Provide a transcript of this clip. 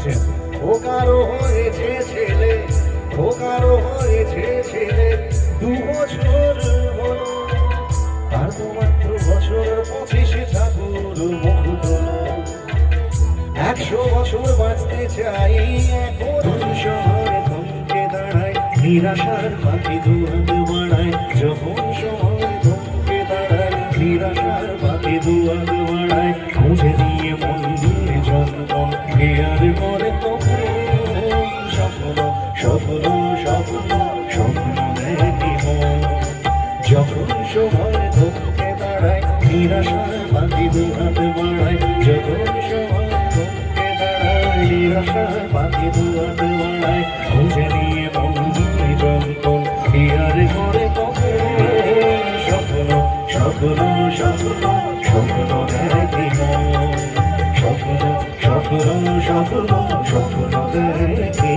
বলছেন খোকারও হয়েছে ছেলে, খোকারও হয়েছে ছেলে, 2 বছর হলো। আর তো মাত্র বছর 25 ঠাকুর মুখ তোলো। 100 বছর বাঁচতে চাই এখন শহরে থমকে দাঁড়ায়, নিরাশার পাখি দুহাত বাড়ায়। যখন শহর থমকে দাঁড়ায়, নিরাশার পাখি দুহাত বাড়ায়। খুঁজে দিয়ে মন দিয়ে যন্ত্রণ কেয়ার করে তখন স্বপ্ন স্বপ্ন স্বপ্ন স্বপ্ন দেখি মন। যখন সময় থমকে দাঁড়ায়, নিরাশার পাখি দুহাত বাড়ায়। যখন সময় থমকে দাঁড়ায়, নিরাশার পাখি দুহাত বাড়ায়। খুঁজে নিয়ে মন দিয়ে যন্ত্রণ কেয়ার করে তখন স্বপ্ন স্বপ্ন স্বপ্ন স্বপ্ন দেখি মন। স্বপ্ন স্বপ্ন স্বপ্ন স্বপ্ন দেখি